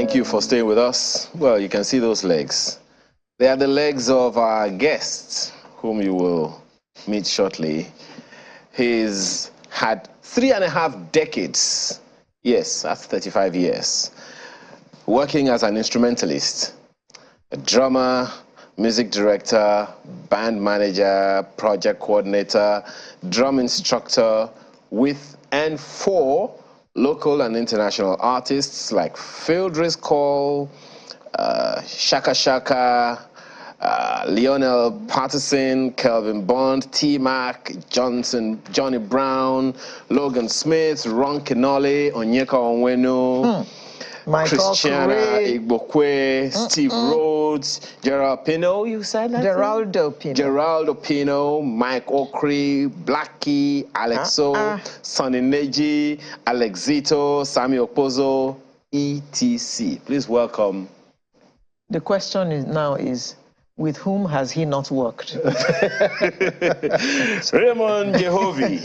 Thank you for staying with us. Well, you can see those legs. They are the legs of our guest, whom you will meet shortly. He's had 3.5 decades, yes, that's 35 years, working as an instrumentalist, a drummer, music director, band manager, project coordinator, drum instructor with and for local and international artists like Fieldress Call, Shaka Shaka, Lionel Patterson, Kelvin Bond, T-Mac, Johnny Brown, Logan Smith, Ron Kenole, Onyeka Onwenu, Christiana Igbokwe, Steve Rhodes, Gerald Pino, you said that? Geraldo Pino, Mike Okri, Blackie, Alexo, Sonny Neji, Alexito, Sammy Opozo, etc. Please welcome. The question is, with whom has he not worked? Raymond Jehovy,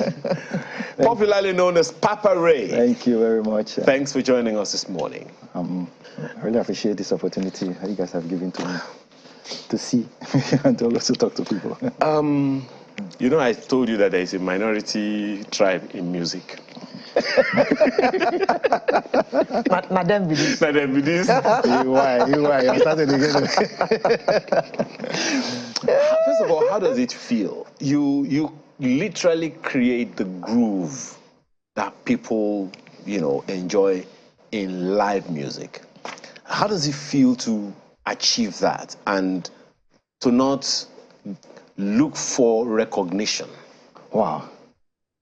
popularly known as Papa Ray. Thank you very much. Thanks for joining us this morning. I really appreciate this opportunity that you guys have given to me to see and to also talk to people. You know, I told you that there is a minority tribe in music. Madam Bidis. Madam Bidis. You started again. First of all, how does it feel? You literally create the groove that people, you know, enjoy in live music. How does it feel to achieve that and to not look for recognition? Wow.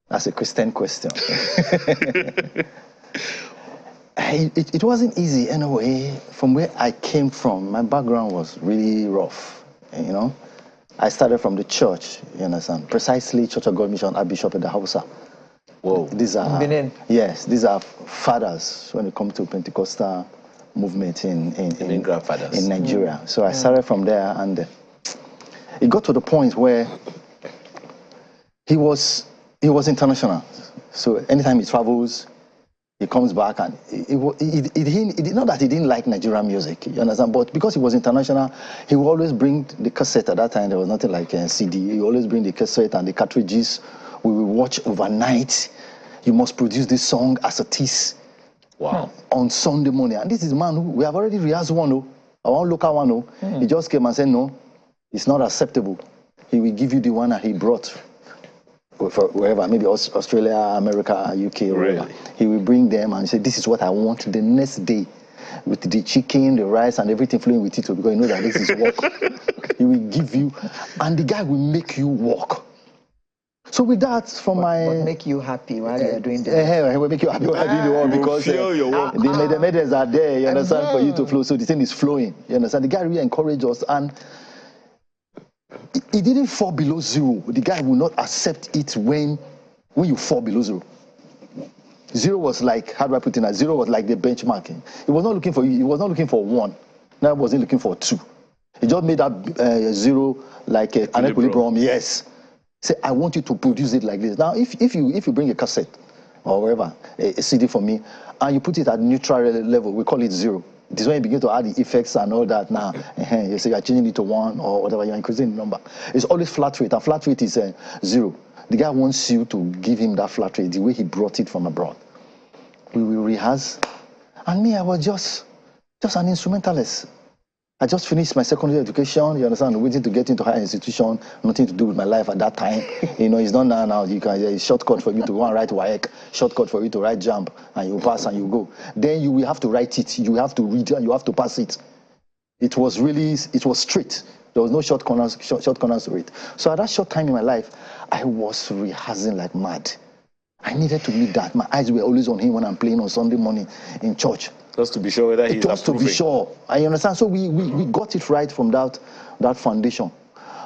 That's a Christian question. It wasn't easy anyway. From where I came from, my background was really rough, you know. I started from the church, you understand, precisely Church of God Mission, Archbishop of the Hausa. Whoa. These are, yes, these are fathers when it comes to Pentecostal movement in Nigeria. So I started from there, and it got to the point where he was international. So anytime he travels, he comes back, and it not that he didn't like Nigerian music, you understand, but because he was international, he would always bring the cassette. At that time, there was nothing like a CD. He would always bring the cassette and the cartridges. We will watch overnight. You must produce this song as it is. Wow. On Sunday morning. And this is a man who, we have already rehearsed one, our local one. He just came and said, no, it's not acceptable. He will give you the one that he brought for wherever, maybe Australia, America, UK, or wherever. Really? He will bring them and say, this is what I want the next day, with the chicken, the rice, and everything flowing with it, because you know that this is work. He will give you, and the guy will make you work. So with that, but make you happy while you're doing that. He will make you happy while you're doing the work, because the medals are there, you understand, for you to flow. So the thing is flowing, you understand. The guy really encouraged us, and it didn't fall below zero. The guy will not accept it when you fall below zero. Zero was like, how do I put it? Zero was like the benchmarking. He was not looking for you. He was not looking for one. Now he wasn't looking for two. He just made that zero like an equilibrium. Yes. Say, I want you to produce it like this. Now, if you bring a cassette or wherever, a CD for me, and you put it at neutral level, we call it zero. This is when you begin to add the effects and all that. Now, you say you're changing it to 1 or whatever, you're increasing the number. It's always flat rate, and flat rate is 0. The guy wants you to give him that flat rate the way he brought it from abroad. We will rehearse, and me, I was just an instrumentalist. I just finished my secondary education, you understand, waiting to get into higher institution, nothing to do with my life at that time. You know, it's not now, you can, it's shortcut for you to go and write WAEC, shortcut for you to write JAMB, and you pass and you go. Then you will have to write it, you have to read it, and you have to pass it. It was straight. There was no short corners to it. So at that short time in my life, I was rehearsing like mad. I needed to meet that. My eyes were always on him when I'm playing on Sunday morning in church. Just to be sure whether he's approving. Just to be sure. I understand. So we got it right from that foundation.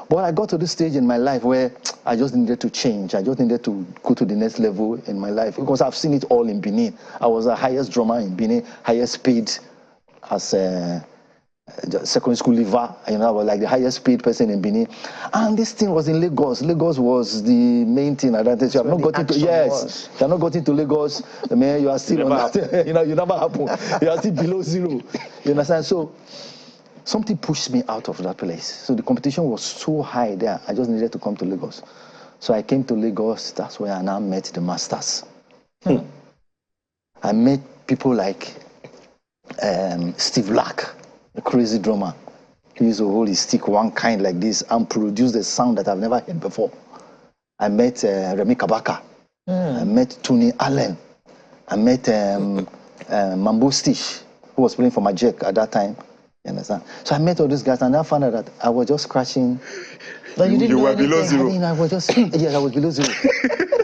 But I got to this stage in my life where I just needed to change. I just needed to go to the next level in my life, because I've seen it all in Benin. I was the highest drummer in Benin, highest paid as secondary school leaver. You know, I was like the highest paid person in Benin. And this thing was in Lagos. Lagos was the main thing at that time. So I've not got into, yes, you have not got into Lagos. Man, you are still on that. You know, you never happen. You are still below zero. You understand? So something pushed me out of that place. So the competition was so high there. I just needed to come to Lagos. So I came to Lagos. That's where I now met the masters. I met people like Steve Lack, a crazy drummer. He used to hold his stick one kind like this and produce a sound that I've never heard before. I met Remy Kabaka. I met Tony Allen. I met Mambo Stitch, who was playing for Majek at that time. You understand? So I met all these guys, and I found out that I was just scratching. But you didn't know were anything. below zero. I was just, yes, I was below zero.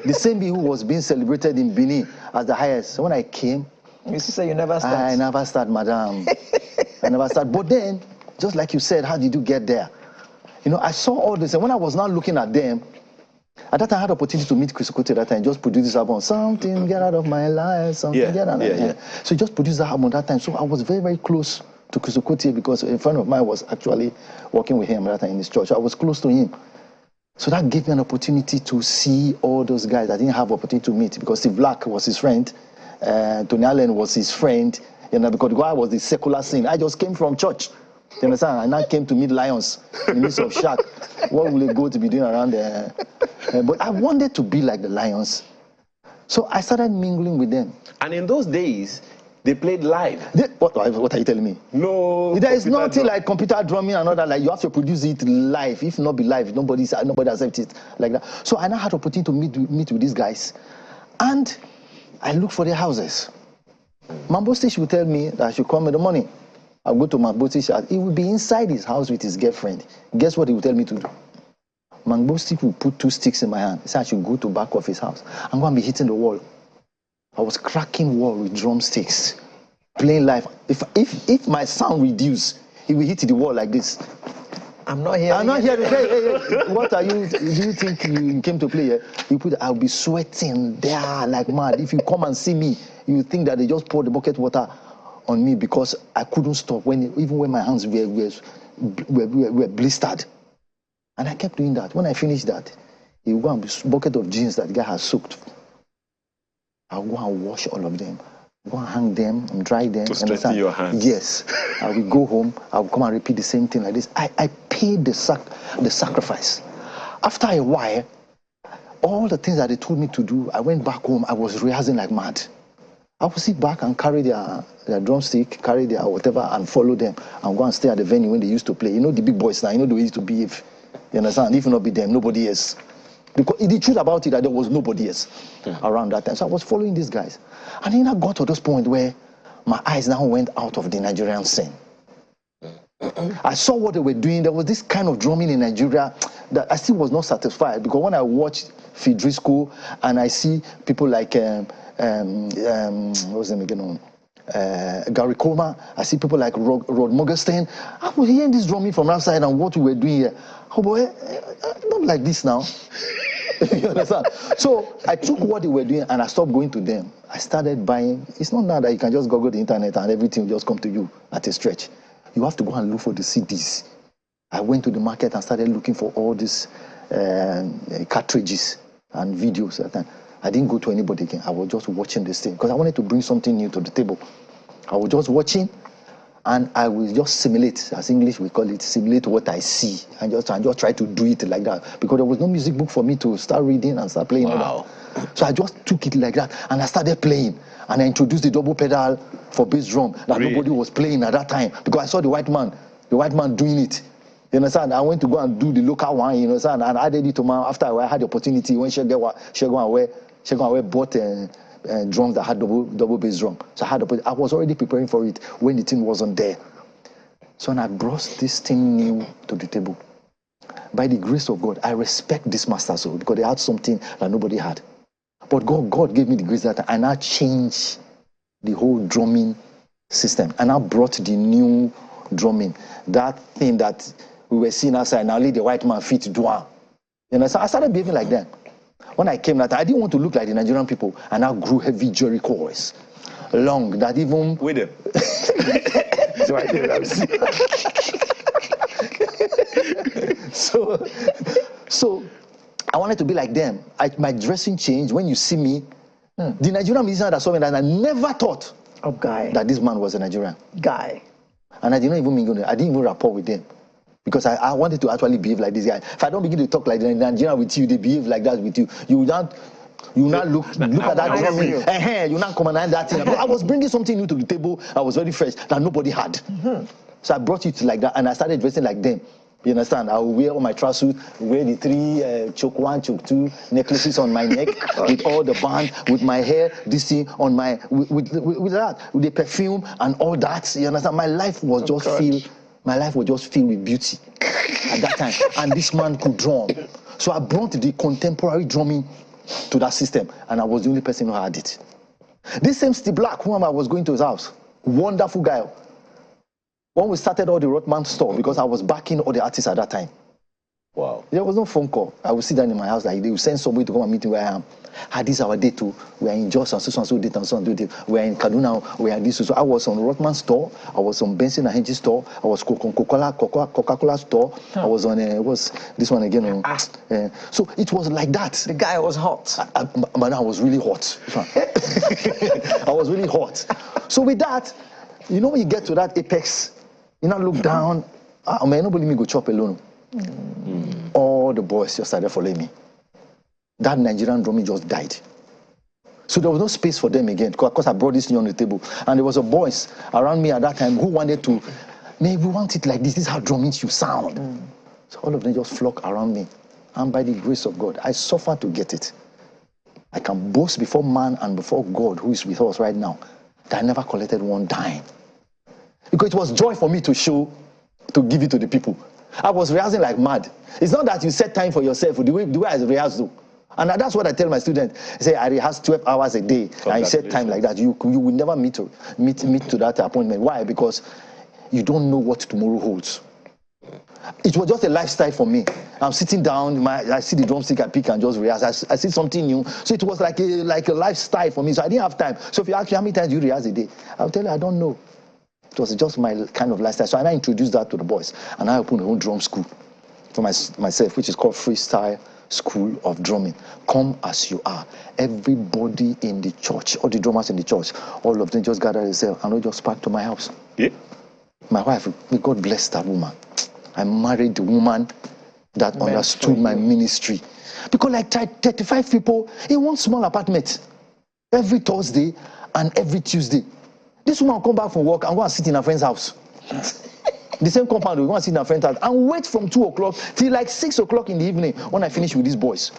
The same who was being celebrated in Benin as the highest. So when I came, you say you never start. I never start, madam. I never start. But then, just like you said, how did you get there? You know, I saw all this, and when I was now looking at them, at that time I had the opportunity to meet Chris Okotie at that time, just produce this album, something get out of my life, something get out of my life. So he just produced that album at that time. So I was very, very close to Chris Okotie because a friend of mine was actually working with him at that time in his church. So I was close to him. So that gave me an opportunity to see all those guys I didn't have opportunity to meet because Steve Black was his friend, Tony Allen was his friend, you know, because the guy was the secular scene. I just came from church, you understand? I now came to meet Lions in the midst of Shaq. What will they go to be doing around there? But I wanted to be like the Lions. So I started mingling with them. And in those days, they played live. What are you telling me? No. There is nothing like computer drumming and all that. Like you have to produce it live. If not be live, nobody accepts it like that. So I now had opportunity to meet with these guys, and I look for their houses. Mambo Stitch would tell me that I should come in the morning. I'll go to Mambo Stitch. He would be inside his house with his girlfriend. Guess what he would tell me to do? Mambo Stitch would put 2 sticks in my hand. He said I should go to back of his house. I'm going to be hitting the wall. I was cracking wall with drumsticks, playing live. If my sound reduced, he will hit the wall like this. I'm not here. I'm not here. Hey, what are you? Do you think you came to play here? I'll be sweating there like mad. If you come and see me, you think that they just poured the bucket water on me because I couldn't stop even when my hands were blistered. And I kept doing that. When I finished that, he would go and be a bucket of jeans that the guy has soaked. I'll go and wash all of them. Go and hang them and dry them. To straighten your hands. Yes. I will go home. I will come and repeat the same thing like this. I paid the sacrifice. After a while, all the things that they told me to do, I went back home. I was rehearsing like mad. I would sit back and carry their drumstick, carry their whatever, and follow them and go and stay at the venue when they used to play. You know the big boys now. You know the way they used to behave. You understand? If not be them, nobody else. Because the truth about it that there was nobody else around that time. So I was following these guys. And then I got to this point where my eyes now went out of the Nigerian scene. I saw what they were doing. There was this kind of drumming in Nigeria that I still was not satisfied because when I watched Fidrisco and I see people like what's his name again? Gary Coleman, I see people like Rod Morgenstern. I was hearing this drumming from outside and what we were doing here. Oh boy, not like this now. You understand? So I took what they were doing and I stopped going to them. I started buying. It's not now that you can just go to the internet and everything will just come to you at a stretch. You have to go and look for the CDs. I went to the market and started looking for all these cartridges and videos at that time. I didn't go to anybody again. I was just watching this thing because I wanted to bring something new to the table. I was just watching and I will just simulate, as English we call it, simulate what I see and just try to do it like that because there was no music book for me to start reading and start playing. Wow. So I just took it like that and I started playing and I introduced the double pedal for bass drum that nobody was playing at that time because I saw the white man doing it. You understand? I went to go and do the local one, you understand? And I added it to my, after I had the opportunity when Shegon bought drums that had double bass drum. So I was already preparing for it when the thing wasn't there. So when I brought this thing new to the table, by the grace of God, I respect this master soul because they had something that nobody had. But God gave me the grace that I now changed the whole drumming system. And I brought the new drumming, that thing that we were seeing outside, now let the white man fit drum. You know, so I started behaving like that. When I came out, I didn't want to look like the Nigerian people, and I grew heavy jerry chords, long, that even... With them. right there. So I wanted to be like them. My dressing changed. When you see me, the Nigerian musician that saw me, that I never thought that this man was a Nigerian guy. And I didn't even rapport with them. Because I wanted to actually behave like this guy. If I don't begin to talk like the Nigerian with you, they behave like that with you. You will not look at that drumming. You not come and add that thing. I was bringing something new to the table. I was very fresh that nobody had. So I brought it like that, and I started dressing like them. You understand? I will wear all my trousers, wear the 3 choke 1, choke 2 necklaces on my neck with all the band, with my hair, this thing on my with that, with the perfume and all that. You understand? My life was just filled with beauty at that time. And this man could drum. So I brought the contemporary drumming to that system, and I was the only person who had it. This same Steve Black, whom I was going to his house, wonderful guy. When we started all the Rothman store, because I was backing all the artists at that time. Wow. There was no phone call. I would sit down in my house, like they would send somebody to come and meet me where I am. This is our day too. We are in Jos and so date and so date. We are in Kaduna. We are this. So I was on Rothman store. I was on Benson and Henry store. I was Coca-Cola store. I was on this one again. So it was like that. The guy was hot. But I was really hot. I was really hot. So with that, you know when you get to that apex, you now look down. Nobody me go chop alone. All the boys just started following me. That Nigerian drumming just died. So there was no space for them again, because I brought this thing on the table. And there was a boys around me at that time who wanted to, we want it like this. This is how drumming should sound. So all of them just flock around me. And by the grace of God, I suffered to get it. I can boast before man and before God, who is with us right now, that I never collected one dime. Because it was joy for me to give it to the people. I was rehearsing like mad. It's not that you set time for yourself, the way I rehearse though. And that's what I tell my students. I say I rehearse 12 hours a day. And I set time like that. You will never meet to that appointment. Why? Because you don't know what tomorrow holds. It was just a lifestyle for me. I'm sitting down, I see the drumstick, I pick and just rehearse. I see something new. So it was like a lifestyle for me. So I didn't have time. So if you ask me how many times do you rehearse a day, I'll tell you I don't know. It was just my kind of lifestyle. So I introduced that to the boys. And I opened my own drum school for myself, which is called Freestyle School of Drumming. Come as you are. Everybody in the church, all the drummers in the church, all of them just gathered themselves and they just packed to my house. Yeah. My wife, may God bless that woman. I married the woman that understood my ministry. Because like 35 people in one small apartment, every Thursday and every Tuesday. This woman will come back from work and go and sit in her friend's house. The same compound, we go and sit in her friend's house and wait from 2 o'clock till like 6 o'clock in the evening when I finish with these boys.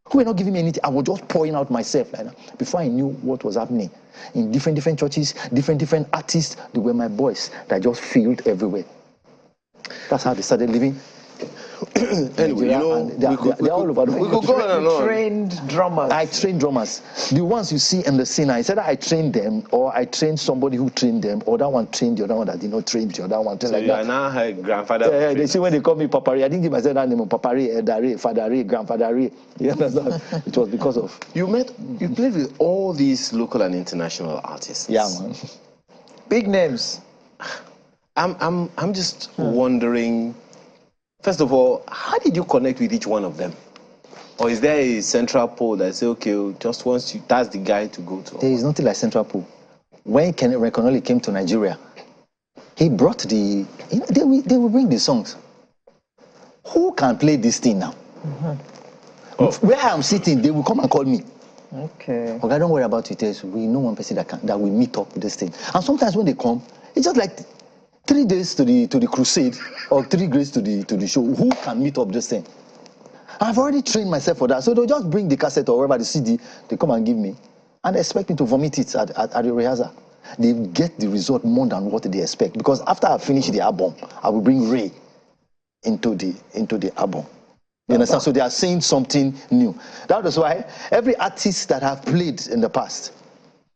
Who were not giving me anything. I was just pouring out myself like that. Before I knew what was happening. In different churches, different artists, they were my boys that just filled everywhere. That's how they started living. Anyway, you know, they're all over the world. We could go on and on. Trained drummers. I trained drummers. The ones you see in the scene, I said I trained them, or I trained somebody who trained them, or that one trained the other one that did not train the other one. So like you that. are now her grandfather. They see when they call me Papari. I didn't give myself that name. Papari, Edare, Fadare, Grandfadare. You understand? It was because of You played with all these local and international artists. Yeah, man. Big names. I'm just wondering. First of all, how did you connect with each one of them? Or is there a central pole that say, okay, just once that's the guy to go to? There is nothing like central pole. When Kenneth Reconoli came to Nigeria, he brought they will bring the songs. Who can play this thing now? Where I'm sitting, they will come and call me. Okay. Okay, don't worry about it. We know one person that will meet up with this thing. And sometimes when they come, it's just like 3 days to the crusade or 3 days to the show. Who can meet up this thing? I've already trained myself for that. So they'll just bring the cassette or whatever, the CD, they come and give me. And they expect me to vomit it at the rehearsal. They get the result more than what they expect. Because after I finish the album, I will bring Ray into the album. You understand? So they are saying something new. That is why every artist that I've played in the past,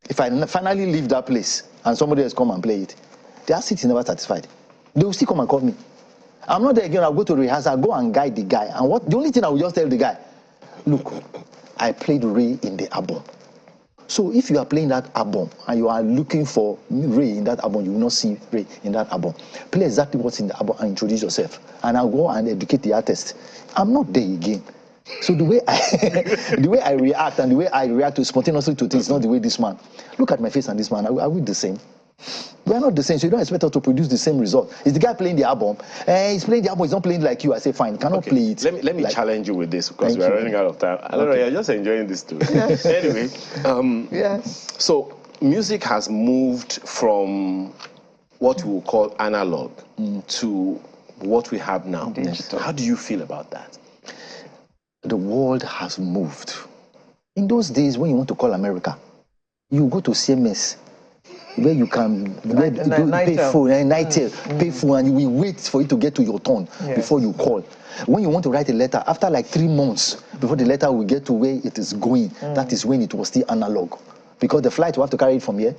if I finally leave that place and somebody else come and play it, their seat is never satisfied. They will still come and call me. I'm not there again. I'll go to rehearsal, I'll go and guide the guy. And the only thing I will just tell the guy, look, I played Ray in the album. So if you are playing that album and you are looking for Ray in that album, you will not see Ray in that album. Play exactly what's in the album and introduce yourself. And I'll go and educate the artist. I'm not there again. So the way I react and the way I react to spontaneously to things is not the way this man. Look at my face and this man. Are we the same? We are not the same, so you don't expect us to produce the same result. Is the guy playing the album? He's playing the album, he's not playing like you. I say, fine, cannot play it. Let me like, challenge you with this because we are running out of time. I don't know, you're just enjoying this too. Yes. Anyway, yes. So music has moved from what we will call analog to what we have now. Digital. How do you feel about that? The world has moved. In those days, when you want to call America, you go to CMS, where you can pay phone, pay phone, and you will wait for it to get to your turn before you call. When you want to write a letter, after like 3 months before the letter will get to where it is going, that is when it was still analog. Because the flight will have to carry it from here.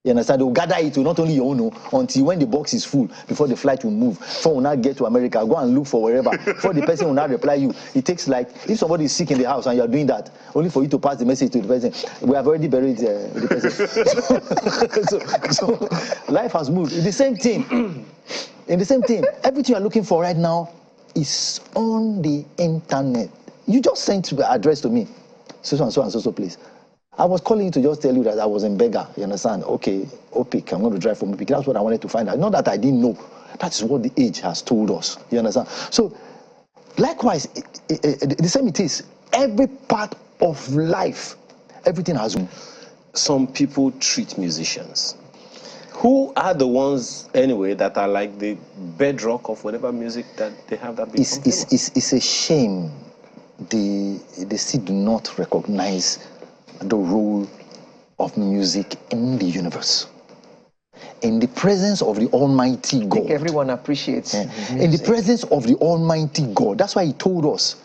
You understand? They will gather it to not only your own, until when the box is full, before the flight will move. Before will not get to America, go and look for wherever. Before the person will not reply you. It takes like, if somebody is sick in the house and you are doing that, only for you to pass the message to the person, we have already buried the person. so life has moved. In the same thing, everything you are looking for right now is on the internet. You just sent the address to me, so and so place. I was calling you to just tell you that I was in Beggar, you understand? Okay, Opik, I'm going to drive from Opik. That's what I wanted to find out. Not that I didn't know. That's what the age has told us, you understand? So, likewise, the same it is. Every part of life, everything has moved. Some people treat musicians. Who are the ones, anyway, that are like the bedrock of whatever music that they have that becomes famous? It's a shame they still do not recognize the role of music in the universe. In the presence of the Almighty God. I think everyone appreciates in the presence of the Almighty God. That's why he told us,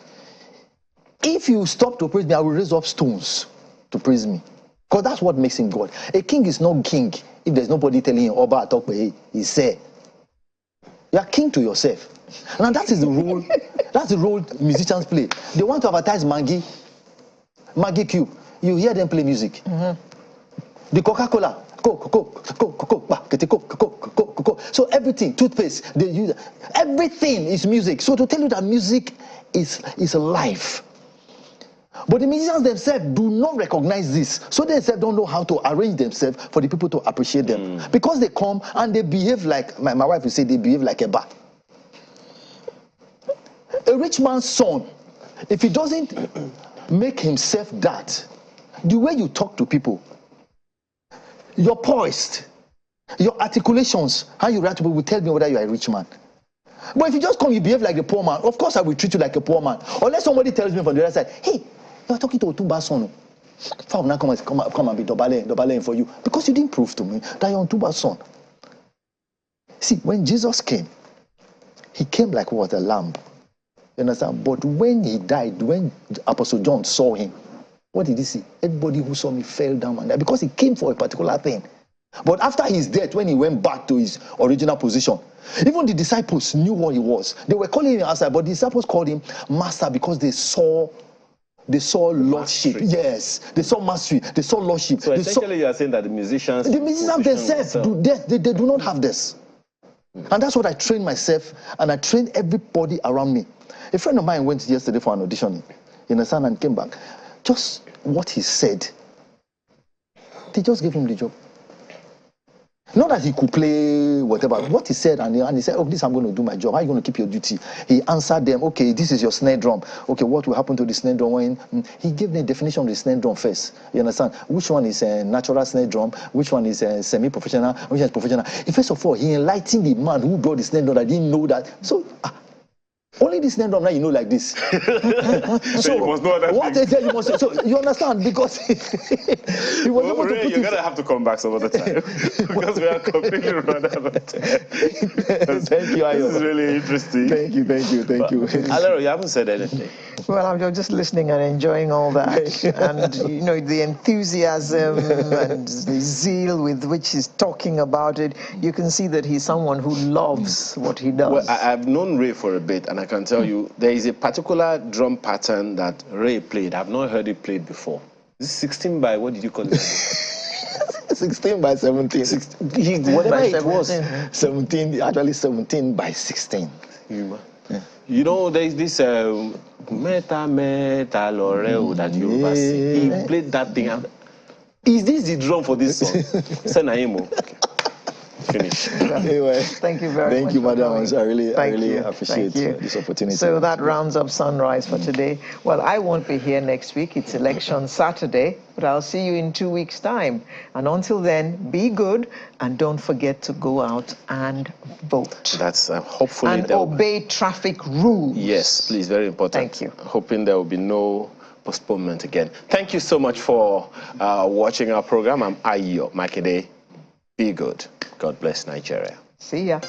if you stop to praise me, I will raise up stones to praise me. Because that's what makes him God. A king is not king if there's nobody telling him, Oba, talk, he said. You are king to yourself. And that is the role, that's the role musicians play. They want to advertise Maggi Cube. You hear them play music. The Coca-Cola, so everything, toothpaste, they use everything is music. So to tell you that music is life. But the musicians themselves do not recognize this. So they themselves don't know how to arrange themselves for the people to appreciate them. Because they come and they behave like, my wife will say they behave like a bar. A rich man's son, if he doesn't make himself that, the way you talk to people, your poised, your articulations, how you react to people will tell me whether you are a rich man. But if you just come, you behave like the poor man, of course I will treat you like a poor man. Unless somebody tells me from the other side, hey, you are talking to Otumba's son. If I will not come and be Dobale for you. Because you didn't prove to me that you're Otumba's son. See, when Jesus came, he came like what? A lamb. You understand? But when he died, when Apostle John saw him, what did he see? Everybody who saw me fell down and died because he came for a particular thing. But after his death, when he went back to his original position, even the disciples knew what he was. They were calling him outside, but the disciples called him master because they saw lordship. Yes, they saw mastery. They saw lordship. So essentially, you are saying that the musicians themselves they do not have this. And that's what I trained myself, and I trained everybody around me. A friend of mine went yesterday for an audition, you understand, and came back. Just what he said, they just gave him the job. Not that he could play whatever. What he said, and he said, oh, this I'm going to do my job. How are you going to keep your duty? He answered them, okay, this is your snare drum. Okay, what will happen to the snare drum when... He gave the definition of the snare drum first. You understand? Which one is a natural snare drum? Which one is a semi-professional? Which is professional? First of all, he enlightened the man who brought the snare drum that didn't know that. So... only this snare drum now you know like this. So you must know that. What they tell you must. So you understand because he was able to put you're gonna have to come back some other time because we are completely run out of time. Thank you, Ayo. This is really interesting. Thank you. Alero, you haven't said anything. Well, I'm just listening and enjoying all that, and you know the enthusiasm and the zeal with which he's talking about it. You can see that he's someone who loves what he does. Well, I've known Ray for a bit, and I can tell you there is a particular drum pattern that Ray played. I've not heard it played before. This 16 by, what did you call it? 16 by 17. Whatever By it was. 17, actually 17 by 16. You know, there's this Meta Loreo that you see. He played that thing. Is this the drum for this song? Senaimo. Finish. Anyway, thank you very much. Thank you, madam. I really you. appreciate this opportunity. So that rounds up Sunrise for today. Well, I won't be here next week. It's election Saturday, but I'll see you in 2 weeks' time. And until then, be good and don't forget to go out and vote. That's hopefully. And obey traffic rules. Yes, please, very important. Thank you. Hoping there will be no postponement again. Thank you so much for watching our program. I'm Ayo Makede. Be good. God bless Nigeria. See ya.